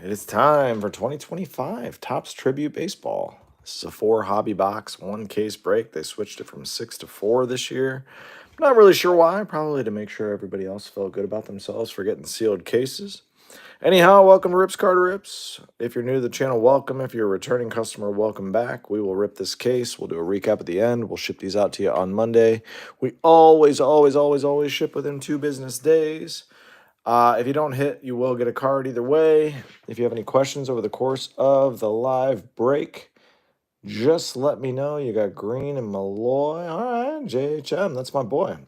It is time for 2025 Topps Tribute Baseball. This is a 4 hobby box, 1 case break. They switched it from 6 to 4 this year. I'm not really sure why, probably to make sure everybody else felt good about themselves for getting sealed cases. Anyhow, welcome to Rips Card Rips. If you're new to the channel, welcome. If you're a returning customer, welcome back. We will rip this case. We'll do a recap at the end. We'll ship these out to you on Monday. We always ship within 2 business days. If you don't hit, you will get a card either way. If you have any questions over the course of the live break, just let me know. You got Green and Malloy. All right, JHM, that's my boy.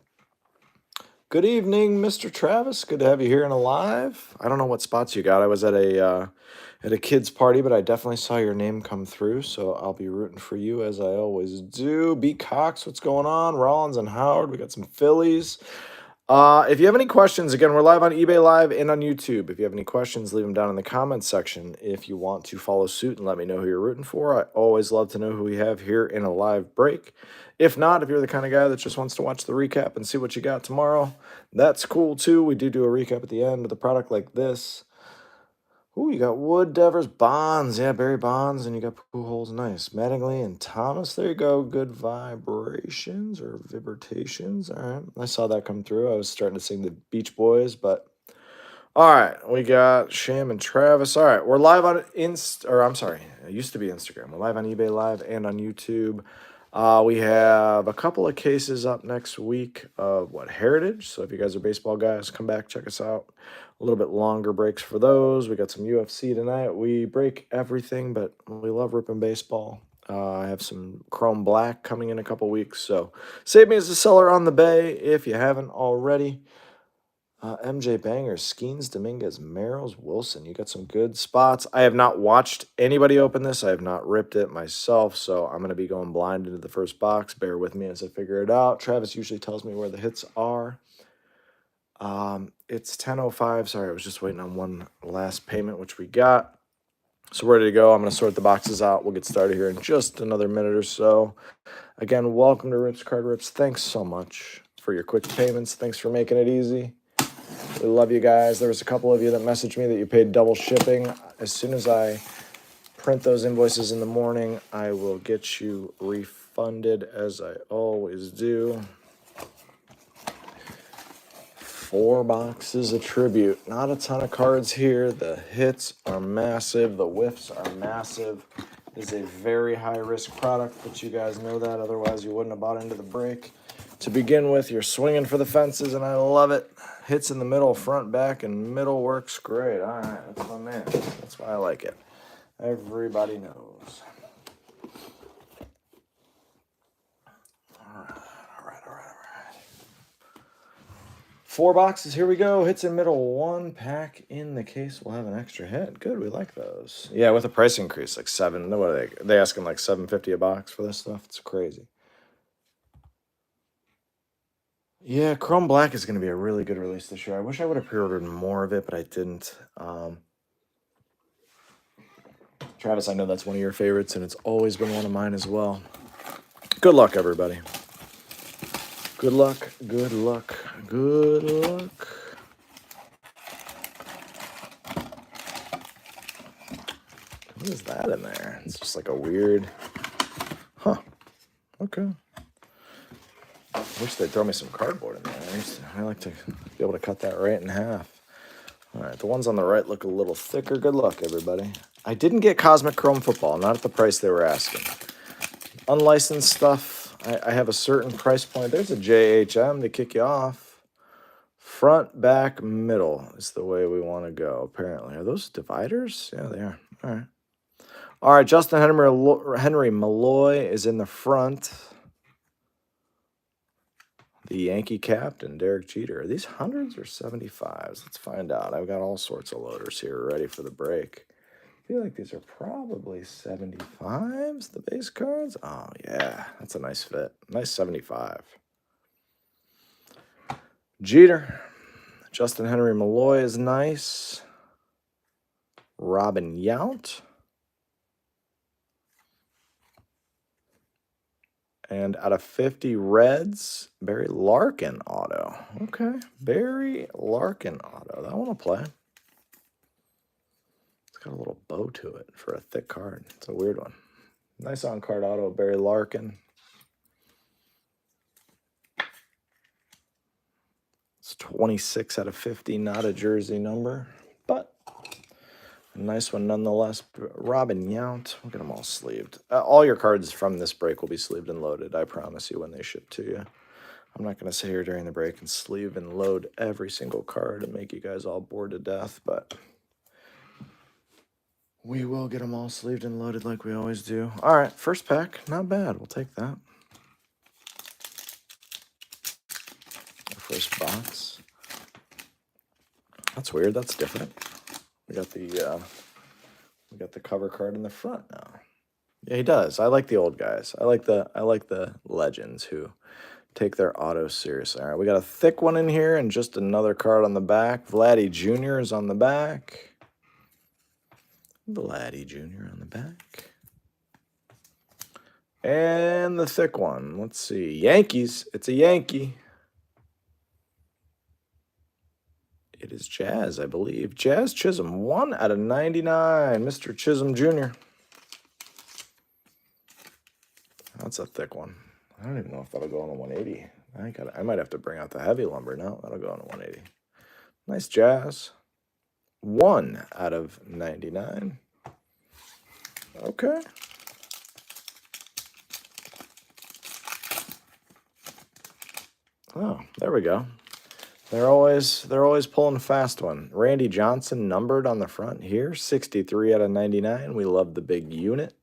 Good evening, Mr. Travis. Good to have you here in a live. I don't know what spots you got. I was at a kid's party, but I definitely saw your name come through, so I'll be rooting for you as I always do. B. Cox, what's going on? Rollins and Howard, we got some Phillies. If you have any questions, again, we're live on eBay Live and on YouTube. If you have any questions, leave them down in the comments section. If you want to follow suit and let me know who you're rooting for, I always love to know who we have here in a live break. If not, if you're the kind of guy that just wants to watch the recap and see what you got tomorrow, that's cool too. We do a recap at the end with a product like this. Ooh, you got Wood, Devers, Bonds. Yeah, Barry Bonds, and you got Pujols. Nice. Mattingly and Thomas. There you go. Good vibrations or vibrations. All right. I saw that come through. I was starting to sing the Beach Boys, but all right. We got Sham and Travis. All right. We're live on it used to be Instagram. We're live on eBay Live and on YouTube. We have a couple of cases up next week of Heritage. So if you guys are baseball guys, come back, check us out. A little bit longer breaks for those. We got some UFC tonight. We break everything, but we love ripping baseball. I have some Chrome Black coming in a couple weeks. So save me as a seller on the bay if you haven't already. MJ Banger, Skeens, Dominguez, Merrills, Wilson. You got some good spots. I have not watched anybody open this. I have not ripped it myself, so I'm going to be going blind into the first box. Bear with me as I figure it out. Travis usually tells me where the hits are. It's 10:05. Sorry, I was just waiting on one last payment, which we got. So we're ready to go. I'm going to sort the boxes out. We'll get started here in just another minute or so. Again, welcome to Rips Card Rips. Thanks so much for your quick payments. Thanks for making it easy. We love you guys. There was a couple of you that messaged me that you paid double shipping. As soon as I print those invoices in the morning, I will get you refunded as I always do. 4 boxes of tribute. Not a ton of cards here. The hits are massive. The whiffs are massive. It is a very high-risk product, but you guys know that. Otherwise, you wouldn't have bought into the break. To begin with, you're swinging for the fences, and I love it. Hits in the middle, front, back, and middle works great. All right, that's my man. That's why I like it. Everybody knows. All right. 4 boxes, here we go. Hits in middle, 1 pack in the case. We'll have an extra hit. Good, we like those. Yeah, with a price increase, like 7. What are they asking like $7.50 a box for this stuff? It's crazy. Yeah, Chrome Black is going to be a really good release this year. I wish I would have pre-ordered more of it, but I didn't. Travis, I know that's one of your favorites, and it's always been one of mine as well. Good luck, everybody. Good luck, good luck, good luck. What is that in there? It's just like a weird... Huh. Okay. I wish they'd throw me some cardboard in there. I like to be able to cut that right in half. All right, the ones on the right look a little thicker. Good luck, everybody. I didn't get Cosmic Chrome Football, not at the price they were asking. Unlicensed stuff, I have a certain price point. There's a JHM to kick you off. Front, back, middle is the way we want to go, apparently. Are those dividers? Yeah, they are. All right. All right, Justin Henry Malloy is in the front. The Yankee captain, Derek Jeter. Are these 100s or 75s? Let's find out. I've got all sorts of loaders here ready for the break. I feel like these are probably 75s, the base cards. Oh, yeah. That's a nice fit. Nice 75. Jeter. Justin Henry Malloy is nice. Robin Yount. And out of 50 Reds, Barry Larkin auto. Okay, Barry Larkin auto. That one will play. It's got a little bow to it for a thick card. It's a weird one. Nice on-card auto, Barry Larkin. It's 26 out of 50, not a jersey number, but a nice one nonetheless. Robin Yount. We'll get them all sleeved. All your cards from this break will be sleeved and loaded, I promise you, when they ship to you. I'm not going to sit here during the break and sleeve and load every single card and make you guys all bored to death, but we will get them all sleeved and loaded like we always do. All right, first pack, not bad. We'll take that. First box. That's weird. That's different. We got the cover card in the front now. Yeah, he does. I like the old guys. I like the legends who take their autos seriously. All right, we got a thick one in here and just another card on the back. Vladdy Jr. is on the back. Vladdy Jr. on the back. And the thick one. Let's see. Yankees. It's a Yankee. It is Jazz, I believe. Jazz Chisholm, 1 out of 99. Mr. Chisholm Jr. That's a thick one. I don't even know if that'll go on a 180. I might have to bring out the heavy lumber. No, that'll go on a 180. Nice Jazz. 1 out of 99. Okay. Oh, there we go. They're always pulling a fast one. Randy Johnson numbered on the front here, 63 out of 99. We love the big unit.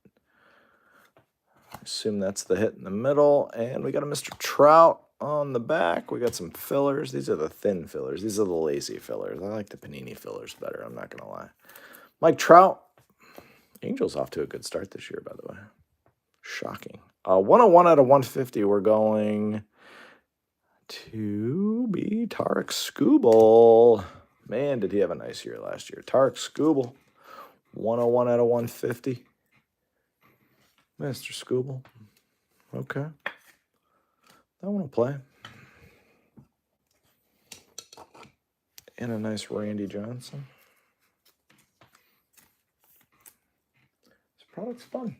I assume that's the hit in the middle. And we got a Mr. Trout on the back. We got some fillers. These are the thin fillers. These are the lazy fillers. I like the Panini fillers better, I'm not going to lie. Mike Trout. Angels off to a good start this year, by the way. Shocking. 101 out of 150. We're going to be Tarek Skubal. Man, did he have a nice year last year. Tarek Skubal. 101 out of 150. Mr. Skubal. Okay. That one will play. And a nice Randy Johnson. This product's fun.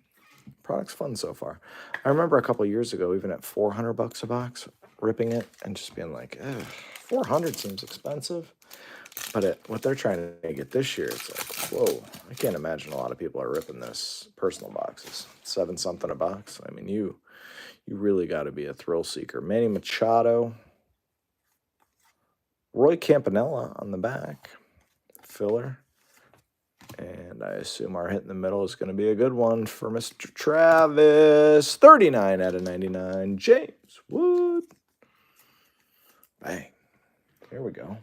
Product's fun so far. I remember a couple years ago, even at $400 a box, ripping it and just being like, 400 seems expensive. But what they're trying to get this year, it's like, whoa, I can't imagine a lot of people are ripping this personal boxes. 7-something a box. I mean, you really got to be a thrill seeker. Manny Machado. Roy Campanella on the back. Filler. And I assume our hit in the middle is going to be a good one for Mr. Travis. 39 out of 99. James Wood. Bang. There we go.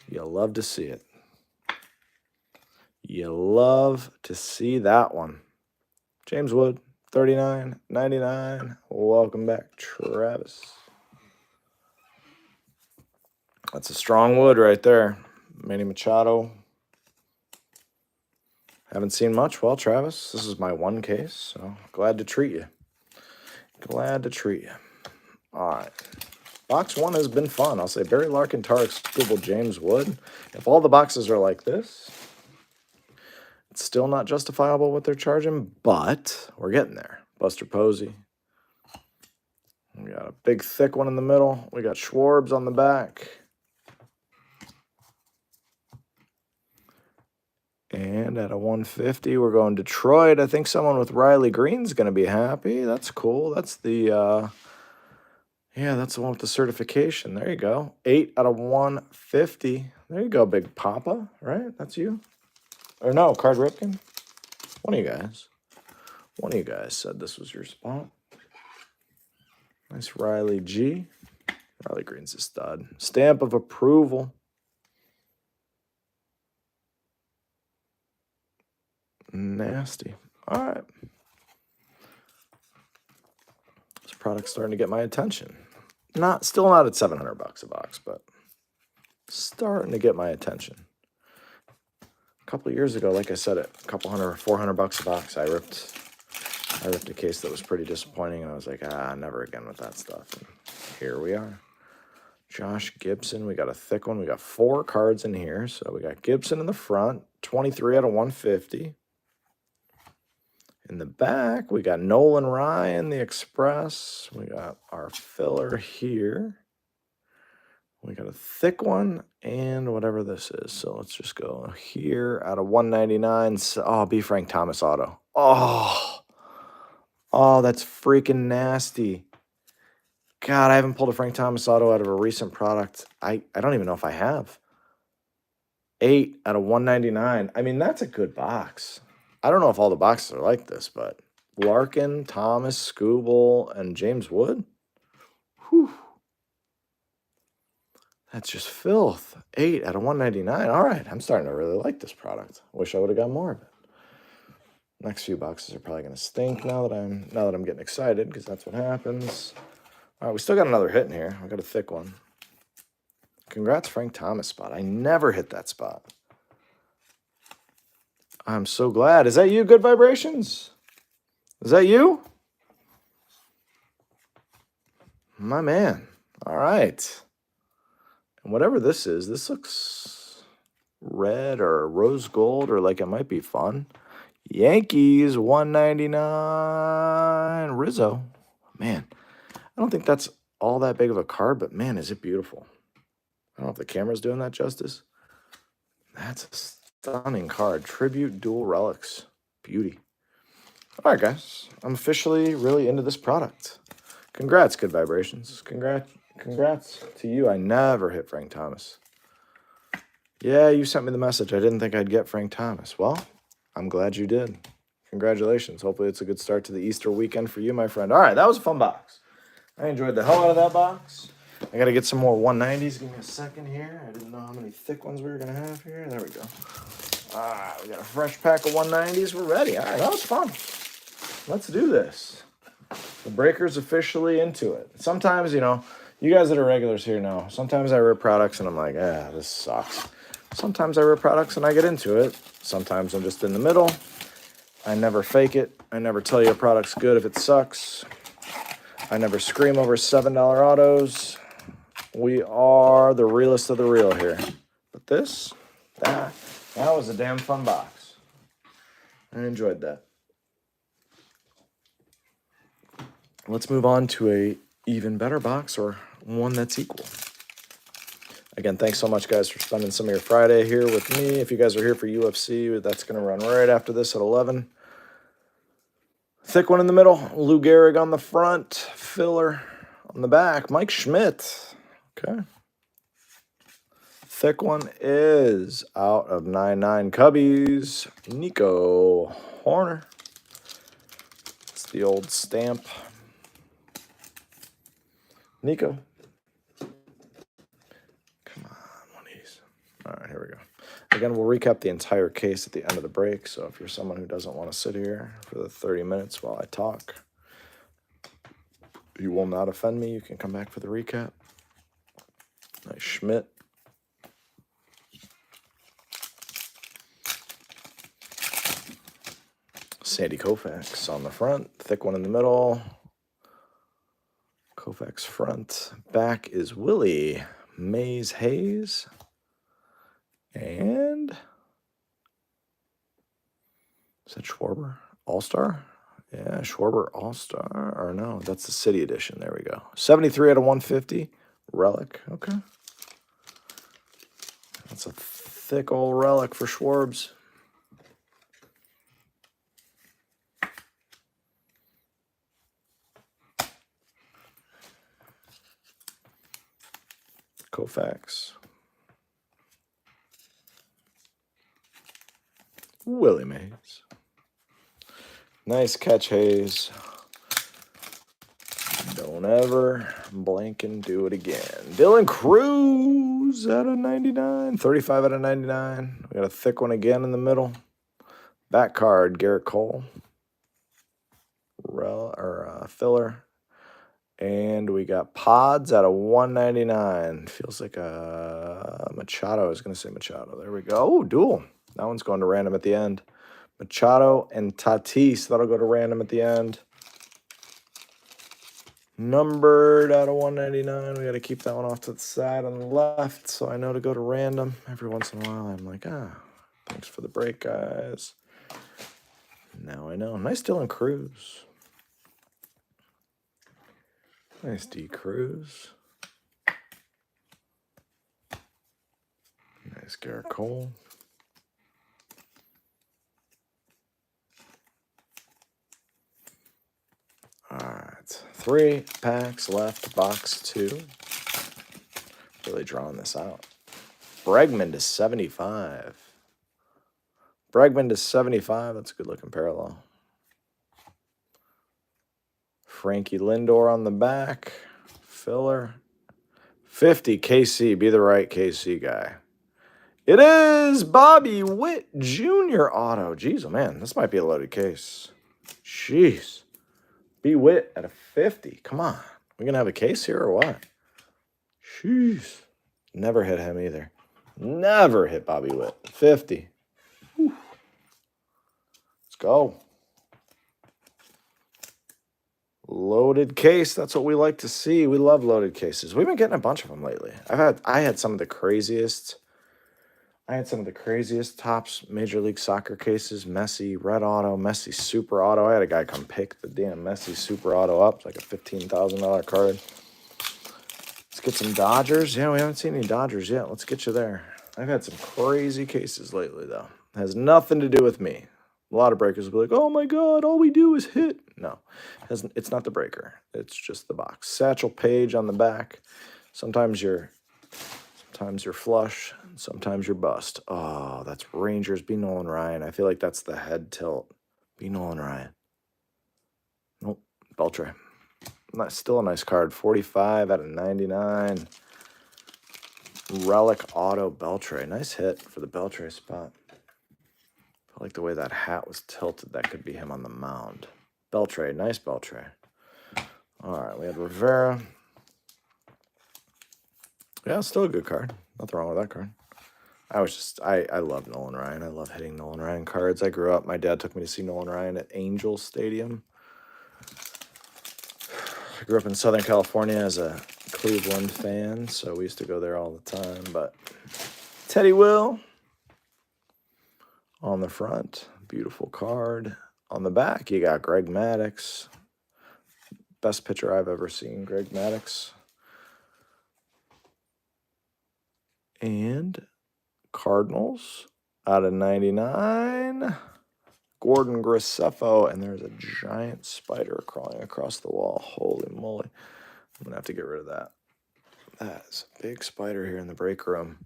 You love to see it. You love to see that one. James Wood, 39, 99. Welcome back, Travis. That's a strong wood right there. Manny Machado. Haven't seen much. Well, Travis, this is my one case, so glad to treat you. Glad to treat you. All right. Box one has been fun. I'll say Barry Larkin, Tarek Skubal, James Wood. If all the boxes are like this, it's still not justifiable what they're charging, but we're getting there. Buster Posey. We got a big, thick one in the middle. We got Schwarbs on the back. And at a 150, we're going Detroit. I think someone with Riley Green's going to be happy. That's cool. That's the, that's the one with the certification. There you go. 8 out of 150. There you go, Big Papa, right? That's you? Or no, Card Ripken? One of you guys. One of you guys said this was your spot. Nice Riley G. Riley Green's a stud. Stamp of approval. Nasty. All right. This product's starting to get my attention. Still not at $700 a box, but starting to get my attention. A couple of years ago, like I said, at a couple $400 a box, I ripped a case that was pretty disappointing, and I was like, never again with that stuff. And here we are. Josh Gibson, we got a thick one. We got 4 cards in here. So we got Gibson in the front, 23 out of 150. In the back, we got Nolan Ryan, the Express. We got our filler here. We got a thick one and whatever this is. So let's just go here out of 199. Oh, B. Frank Thomas auto. Oh, that's freaking nasty. God, I haven't pulled a Frank Thomas auto out of a recent product. I don't even know if I have. 8 out of 199. I mean, that's a good box. I don't know if all the boxes are like this, but Larkin, Thomas, Skubal, and James Wood. Whew. That's just filth. 8 out of 199. All right, I'm starting to really like this product. Wish I would have got more of it. Next few boxes are probably going to stink now that I'm getting excited, because that's what happens. All right, we still got another hit in here. I got a thick one. Congrats, Frank Thomas spot. I never hit that spot. I'm so glad. Is that you, Good Vibrations? Is that you? My man. All right. And whatever this is, this looks red or rose gold, or like it might be fun. Yankees, 199. Rizzo. Man, I don't think that's all that big of a card, but man, is it beautiful. I don't know if the camera's doing that justice. That's a stunning card. Tribute Dual Relics. Beauty. All right, guys. I'm officially really into this product. Congrats, Good Vibrations. Congrats to you. I never hit Frank Thomas. Yeah, you sent me the message. I didn't think I'd get Frank Thomas. Well, I'm glad you did. Congratulations. Hopefully it's a good start to the Easter weekend for you, my friend. All right, that was a fun box. I enjoyed the hell out of that box. I got to get some more 190s. Give me a second here. I didn't know how many thick ones we were going to have here. There we go. All right, we got a fresh pack of 190s. We're ready. All right, that was fun. Let's do this. The breaker's officially into it. Sometimes, you know, you guys that are regulars here know, sometimes I rip products and I'm like, this sucks. Sometimes I rip products and I get into it. Sometimes I'm just in the middle. I never fake it. I never tell you a product's good if it sucks. I never scream over $7 autos. We are the realest of the real here. But that was a damn fun box. I enjoyed that. Let's move on to a even better box, or one that's equal. Again, thanks so much, guys, for spending some of your Friday here with me. If you guys are here for UFC, that's going to run right after this at 11. Thick one in the middle. Lou Gehrig on the front. Filler on the back. Mike Schmidt. Okay. Thick one is out of 99 Cubbies. Nico Horner. It's the old stamp. Nico. Come on, one of these. All right, here we go. Again, we'll recap the entire case at the end of the break. So if you're someone who doesn't want to sit here for the 30 minutes while I talk, you will not offend me. You can come back for the recap. Nice Schmidt. Sandy Koufax on the front. Thick one in the middle. Koufax front. Back is Willie Mays Hayes. And is that Schwarber All-Star? Yeah, Schwarber All-Star. Or no, that's the City Edition. There we go. 73 out of 150. Relic. Okay. That's a thick old relic for Schwarbs. Koufax. Willie Mays. Nice catch, Hayes. Don't ever blank and do it again. Dylan Cruz out of 99. 35 out of 99. We got a thick one again in the middle. Back card, Garrett Cole. Filler. And we got Pods out of 199. Feels like a Machado. I was going to say Machado. There we go. Oh, dual. That one's going to random at the end. Machado and Tatis. That'll go to random at the end. Numbered out of 199. We got to keep that one off to the side on the left so I know to go to random. Every once in a while, I'm like, Thanks for the break, guys. Now I know. Nice Dylan Cruz. Nice D Cruz. Nice Garrett Cole. All right. 3 packs left. Box 2. Really drawing this out. Bregman to 75. Bregman to 75. That's a good looking parallel. Frankie Lindor on the back. Filler. 50 KC. Be the right KC guy. It is Bobby Witt Jr. auto. Jeez, oh man, this might be a loaded case. Jeez. B. Witt at a 50. Come on. We going to have a case here or what? Jeez. Never hit him either. Never hit Bobby Witt. 50. Whew. Let's go. Loaded case. That's what we like to see. We love loaded cases. We've been getting a bunch of them lately. I had some of the craziest Topps Major League Soccer cases. Messi red auto, Messi super auto. I had a guy come pick the damn Messi super auto up. It's like a $15,000 card. Let's get some Dodgers. Yeah, we haven't seen any Dodgers yet. Let's get you there. I've had some crazy cases lately, though. It has nothing to do with me. A lot of breakers will be like, oh my God, all we do is hit. No, it's not the breaker. It's just the box. Satchel Paige on the back. Sometimes you're flush, sometimes you're bust. Oh, that's Rangers. B. Nolan Ryan. I feel like that's the head tilt. B. Nolan Ryan. Nope. Beltre. Still a nice card. 45 out of 99. Relic Auto Beltre. Nice hit for the Beltre spot. I like the way that hat was tilted. That could be him on the mound. Beltre. Nice Beltre. All right. We had Rivera. Yeah, still a good card. Nothing wrong with that card. I love Nolan Ryan. I love hitting Nolan Ryan cards. I grew up, my dad took me to see Nolan Ryan at Angel Stadium. I grew up in Southern California as a Cleveland fan, so we used to go there all the time. But Teddy Will on the front. Beautiful card. On the back, you got Greg Maddux. Best pitcher I've ever seen, Greg Maddux. And Cardinals out of 99. Gordon Graceffo. And there's a giant spider crawling across the wall. Holy moly. I'm going to have to get rid of that. That is a big spider here in the break room.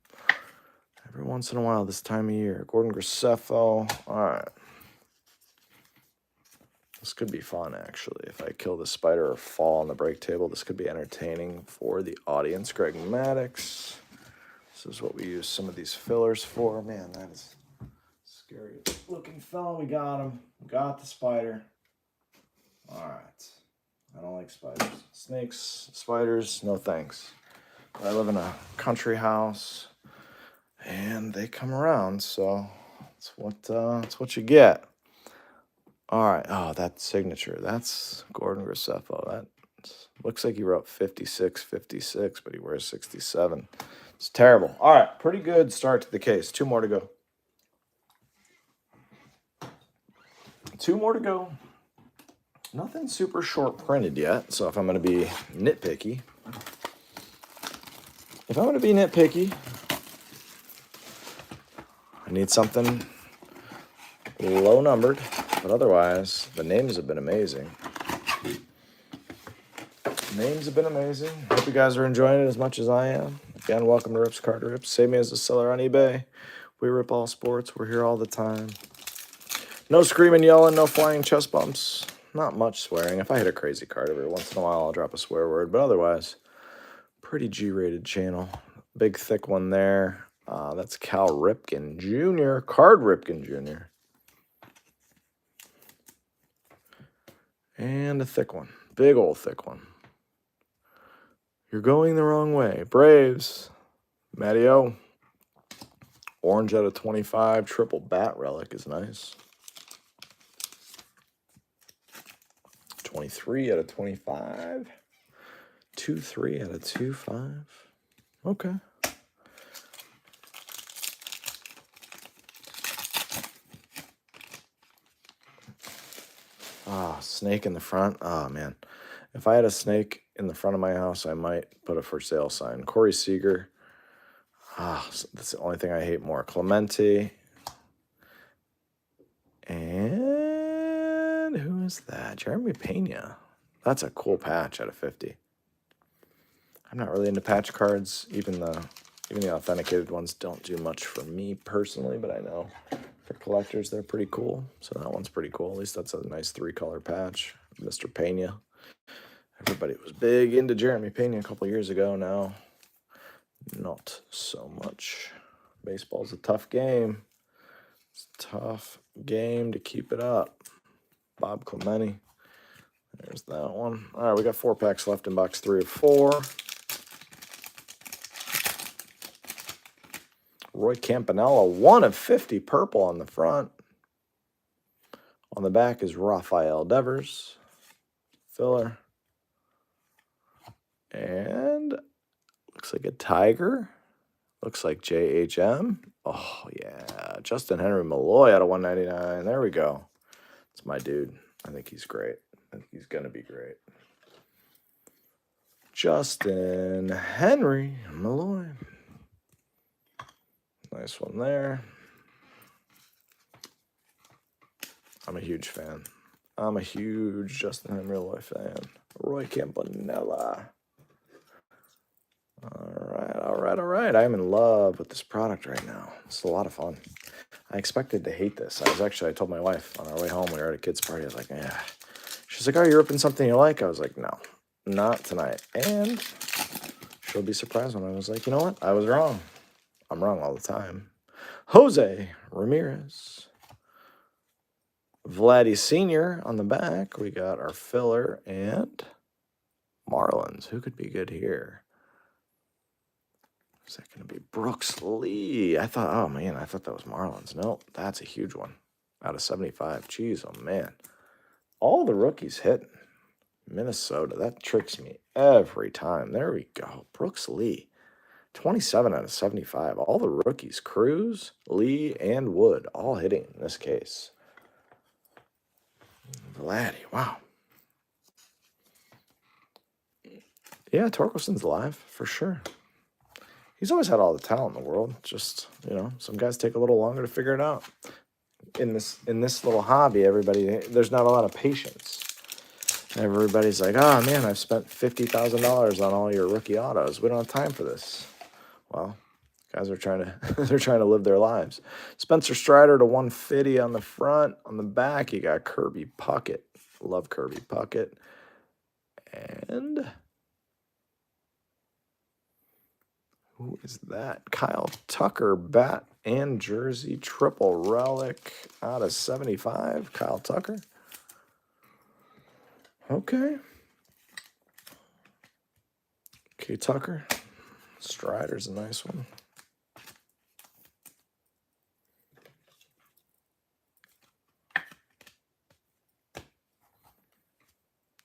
Every once in a while this time of year. Gordon Graceffo. All right. This could be fun, actually. If I kill the spider or fall on the break table, this could be entertaining for the audience. Greg Maddux. This is what we use some of these fillers for. Man, that is scary looking fellow. We got him. We got the spider. All right. I don't like spiders. Snakes, spiders, no thanks. I live in a country house, and they come around, so it's what you get. All right. Oh, that signature. That's Gordon Graceffo. That looks like he wrote 56, but he wears 67. It's terrible. All right. Pretty good start to the case. 2 more to go. 2 more to go. Nothing super short printed yet, so if I'm going to be nitpicky, I need something low numbered, but otherwise, the names have been amazing. Hope you guys are enjoying it as much as I am. Again, welcome to Rips Card Rips. Save me as a seller on eBay. We rip all sports. We're here all the time. No screaming, yelling, no flying chest bumps. Not much swearing. If I hit a crazy card every once in a while, I'll drop a swear word. But otherwise, pretty G-rated channel. Big, thick one there. That's Cal Ripken Jr. Card Ripken Jr. And a thick one. Big old thick one. You're going the wrong way. Braves. Matty O. Orange out of 25. Triple bat relic is nice. 23 out of 25. 2-3 out of 2-5. Okay. Ah, snake in the front. Oh, man. If I had a snake in the front of my house, I might put a for sale sign. Corey Seager. Ah, that's the only thing I hate more. Clemente. And who is that? Jeremy Pena. That's a cool patch out of 50. I'm not really into patch cards. Even the authenticated ones don't do much for me personally, but I know for collectors they're pretty cool. So that one's pretty cool. At least that's a nice 3-color patch. Mr. Pena. Everybody was big into Jeremy Pena a couple years ago. Now, not so much. Baseball's a tough game. It's a tough game to keep it up. Bob Clemente. There's that one. All right, we got 4 packs left in box 3 of 4. Roy Campanella, 1 of 50 purple on the front. On the back is Rafael Devers. Filler. And looks like a Tiger. Looks like JHM. Oh, yeah. Justin Henry Malloy out of 199. There we go. It's my dude. I think he's great. I think he's going to be great. Justin Henry Malloy. Nice one there. I'm a huge fan. I'm a huge Justin Henry Malloy fan. Roy Campanella. All right. I'm in love with this product right now. It's a lot of fun. I expected to hate this. I told my wife on our way home, we were at a kid's party. I was like, yeah. She's like, oh, you're ripping something you like? I was like, no, not tonight. And she'll be surprised when I was like, you know what? I was wrong. I'm wrong all the time. Jose Ramirez. Vladdy Sr. on the back. We got our filler and Marlins. Who could be good here? Is that going to be Brooks Lee? I thought that was Marlins. No, that's a huge one. Out of 75. Jeez, oh man. All the rookies hit. Minnesota. That tricks me every time. There we go. Brooks Lee. 27 out of 75. All the rookies. Cruz, Lee, and Wood. All hitting in this case. Vladdy. Wow. Yeah, Torkelson's alive for sure. He's always had all the talent in the world. Just, some guys take a little longer to figure it out. In this little hobby, there's not a lot of patience. Everybody's like, oh man, I've spent $50,000 on all your rookie autos. We don't have time for this. Well, guys are trying to live their lives. Spencer Strider to 150 on the front. On the back, you got Kirby Puckett. Love Kirby Puckett. And who is that? Kyle Tucker, bat and jersey, triple relic out of 75. Kyle Tucker. Okay. Tucker. Strider's a nice one.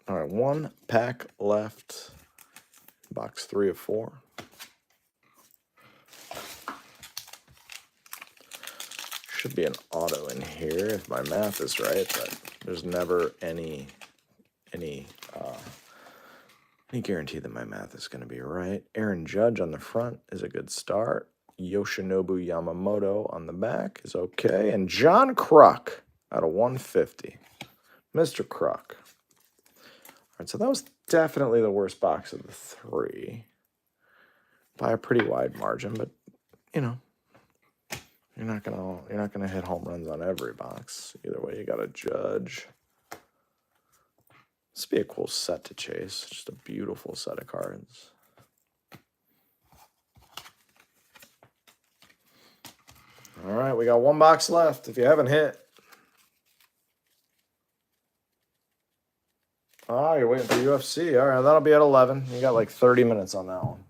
All right, 1 pack left. Box 3 of 4. Should be an auto in here if my math is right, but there's never any guarantee that my math is going to be right. Aaron Judge on the front is a good start. Yoshinobu Yamamoto on the back is okay. And John Kruk out of 150. Mr. Kruk. All right, so that was definitely the worst box of the 3. By a pretty wide margin, but, you're not gonna hit home runs on every box. Either way, you got to judge. This would be a cool set to chase. Just a beautiful set of cards. All right, we got 1 box left. If you haven't hit. Oh, you're waiting for UFC. All right, that'll be at 11. You got like 30 minutes on that one.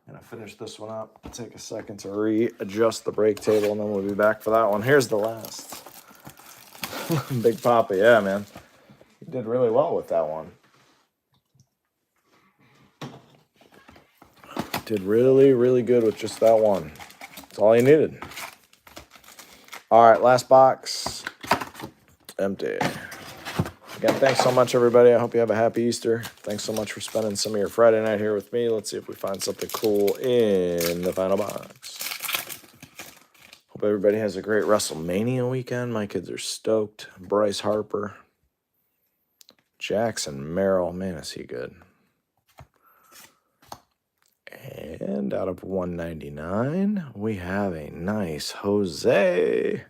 I'm going to finish this one up. Take a second to readjust the break table, and then we'll be back for that one. Here's the last. Big Papa, yeah, man. You did really well with that one. Did really, really good with just that one. That's all you needed. All right, last box. Empty. Again, thanks so much, everybody. I hope you have a happy Easter. Thanks so much for spending some of your Friday night here with me. Let's see if we find something cool in the final box. Hope everybody has a great WrestleMania weekend. My kids are stoked. Bryce Harper. Jackson Merrill. Man, is he good. And out of 199, we have a nice Jose.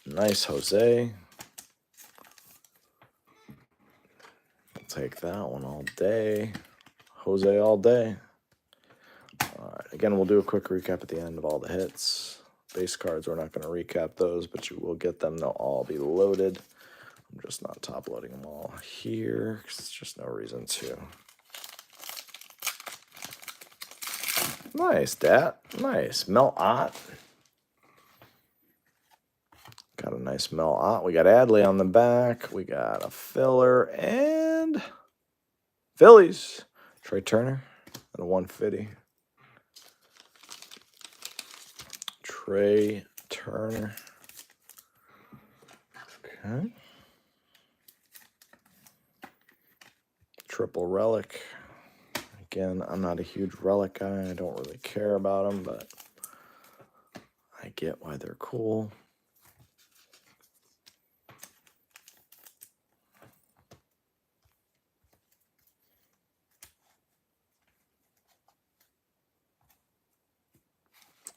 Nice Jose. I'll take that one all day. Jose all day. All right. Again, we'll do a quick recap at the end of all the hits. Base cards, we're not going to recap those, but you will get them. They'll all be loaded. I'm just not top loading them all here because there's just no reason to. Nice, Dat. Nice. Mel Ott. Got a nice Mel Ott. We got Adley on the back. We got a filler and Phillies. Trey Turner at a 150. Trey Turner. Okay. Triple relic. Again, I'm not a huge relic guy. I don't really care about them, but I get why they're cool.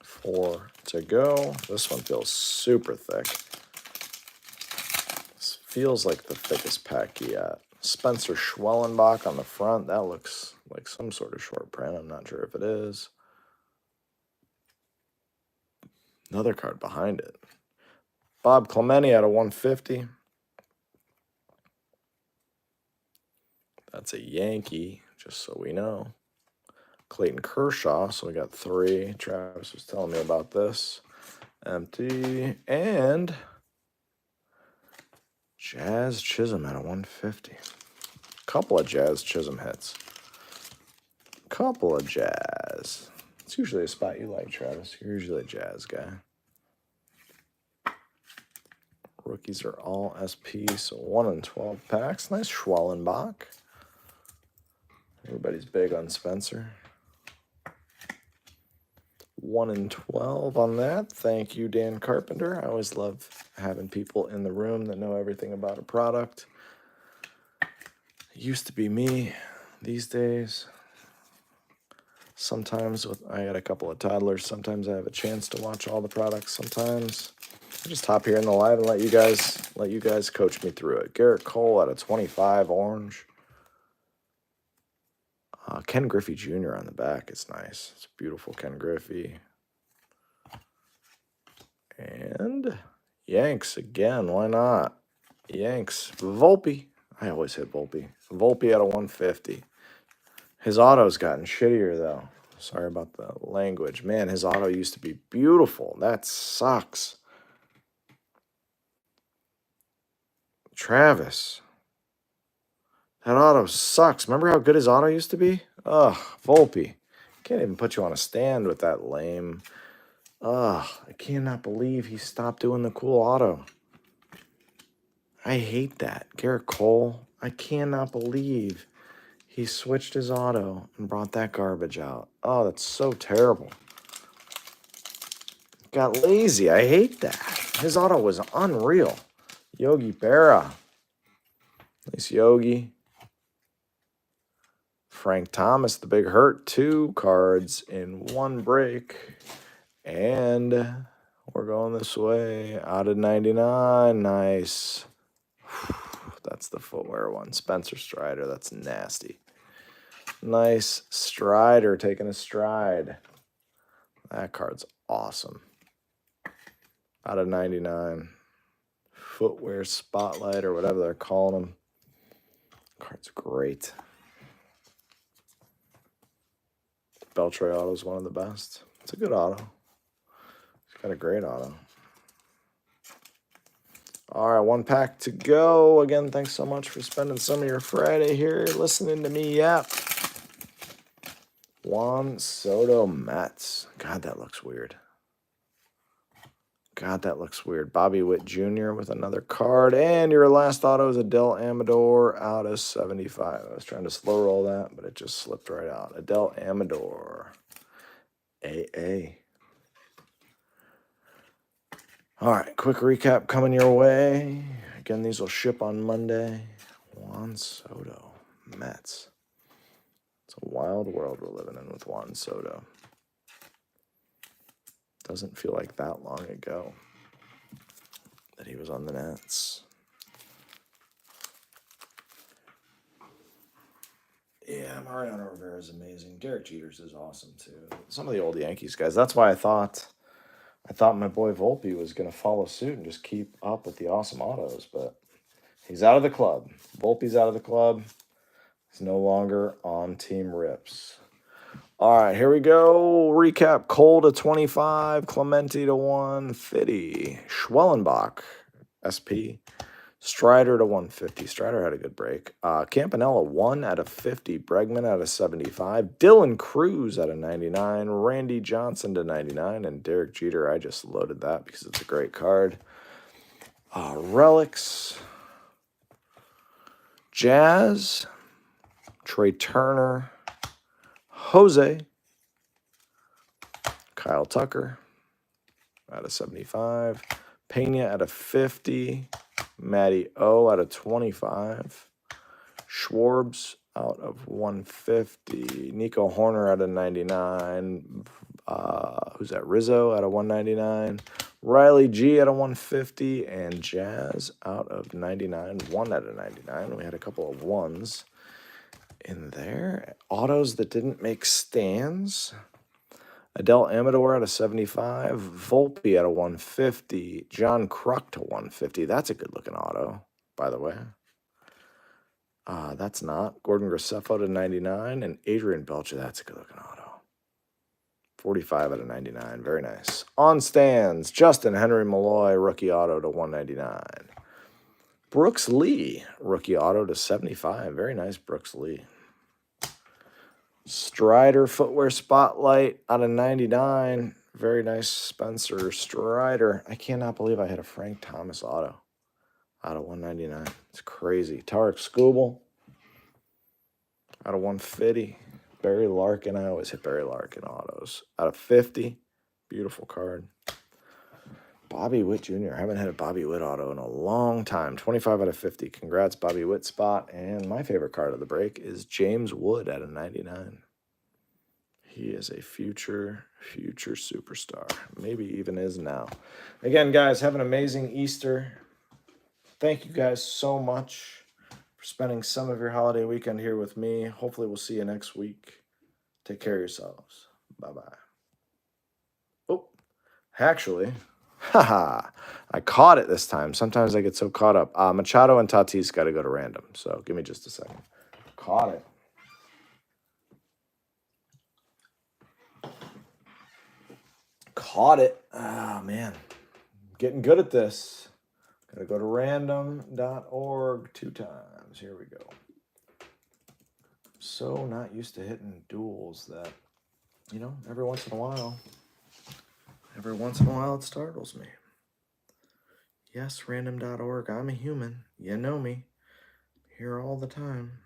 Four to go. This one feels super thick. This feels like the thickest pack yet. Spencer Schwellenbach on the front. That looks like some sort of short print. I'm not sure if it is. Another card behind it. Bob Clemente at a 150. That's a Yankee, just so we know. Clayton Kershaw, so we got 3. Travis was telling me about this. Empty. And Jazz Chisholm at a 150. Couple of Jazz Chisholm hits. Couple of Jazz. It's usually a spot you like, Travis. You're usually a Jazz guy. Rookies are all SP, so 1 in 12 packs. Nice Schwellenbach. Everybody's big on Spencer. 1 in 12 on that. Thank you, Dan Carpenter. I always love having people in the room that know everything about a product. It used to be me. These days, sometimes I got a couple of toddlers. Sometimes I have a chance to watch all the products. Sometimes I just hop here in the live and let you guys coach me through it. Garrett Cole at a 25 orange. Ken Griffey Jr. on the back is nice. It's beautiful Ken Griffey. And Yanks again. Why not? Yanks. Volpe. I always hit Volpe. Volpe at a 150. His auto's gotten shittier, though. Sorry about the language. Man, his auto used to be beautiful. That sucks. Travis. That auto sucks. Remember how good his auto used to be? Ugh, Volpe. Can't even put you on a stand with that lame. Ugh, I cannot believe he stopped doing the cool auto. I hate that. Garrett Cole, I cannot believe he switched his auto and brought that garbage out. Oh, that's so terrible. Got lazy. I hate that. His auto was unreal. Yogi Berra. Nice Yogi. Frank Thomas, the big hurt. 2 cards in 1 break. And we're going this way. Out of 99. Nice. That's the footwear one. Spencer Strider. That's nasty. Nice Strider taking a stride. That card's awesome. Out of 99. Footwear Spotlight or whatever they're calling them. Card's great. Beltray auto is one of the best. It's a good auto. He's got a great auto. All right, 1 pack to go. Again, thanks so much for spending some of your Friday here listening to me yap. Juan Soto Mets. God, that looks weird. God, that looks weird. Bobby Witt Jr. with another card. And your last auto is Adele Amador out of 75. I was trying to slow roll that, but it just slipped right out. Adele Amador. AA. All right, quick recap coming your way. Again, these will ship on Monday. Juan Soto, Mets. It's a wild world we're living in with Juan Soto. Doesn't feel like that long ago that he was on the Nets. Yeah, Mariano Rivera is amazing. Derek Jeters is awesome too. Some of the old Yankees guys. That's why I thought my boy Volpe was going to follow suit and just keep up with the awesome autos, but he's out of the club. Volpe's out of the club. He's no longer on Team Rips. All right, here we go. Recap. Cole to 25, Clemente to 150, Schwellenbach, SP, Strider to 150. Strider had a good break. Campanella 1 out of 50, Bregman out of 75, Dylan Cruz out of 99, Randy Johnson to 99, and Derek Jeter. I just loaded that because it's a great card. Relics, Jazz, Trey Turner, Jose, Kyle Tucker out of 75, Pena out of 50, Matty O out of 25, Schwarbs out of 150, Nico Horner out of 99, who's that? Rizzo out of 199, Riley G out of 150, and Jazz out of 99, 1 out of 99. We had a couple of ones in there. Autos that didn't make stands. Adele Amador out of 75. Volpe out of 150. John Kruk to 150. That's a good-looking auto, by the way. That's not. Gordon Graceffo to 99. And Adrian Belcher, that's a good-looking auto. 45 out of 99. Very nice. On stands, Justin Henry Malloy, rookie auto to 199. Brooks Lee, rookie auto to 75. Very nice, Brooks Lee. Strider footwear spotlight out of 99. Very nice Spencer Strider. I cannot believe I had a Frank Thomas auto out of 199. It's crazy. Tarek Skubal out of 150. Barry Larkin. I always hit Barry Larkin autos. Out of 50. Beautiful card. Bobby Witt Jr. I haven't had a Bobby Witt auto in a long time. 25 out of 50. Congrats, Bobby Witt spot. And my favorite card of the break is James Wood out of 99. He is a future superstar. Maybe even is now. Again, guys, have an amazing Easter. Thank you guys so much for spending some of your holiday weekend here with me. Hopefully we'll see you next week. Take care of yourselves. Bye-bye. Oh, actually... Haha, I caught it this time. Sometimes I get so caught up. Machado and Tatis got to go to random. So give me just a second. Caught it. Caught it. Oh, man. Getting good at this. Got to go to random.org 2 times. Here we go. So not used to hitting duels that, you know, every once in a while it startles me. Yes, random.org. I'm a human. You know me. Here all the time.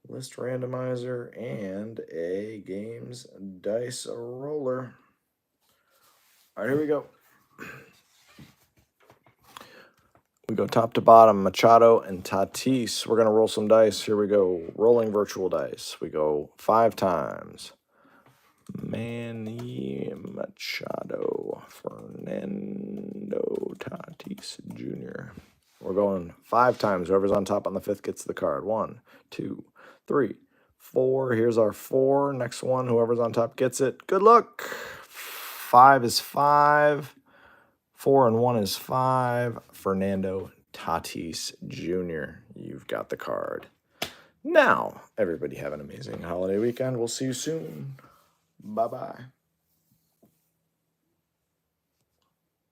List randomizer and a games dice roller. All right, here we go. We go top to bottom, Machado and Tatis. We're going to roll some dice. Here we go. Rolling virtual dice. We go 5 times. Manny Machado, Fernando Tatis Jr. We're going 5 times. Whoever's on top on the 5th gets the card. 1, 2, 3, 4. Here's our 4. Next one, whoever's on top gets it. Good luck. 5 is 5. 4 and 1 is 5. Fernando Tatis Jr. You've got the card. Now, everybody have an amazing holiday weekend. We'll see you soon. Bye-bye.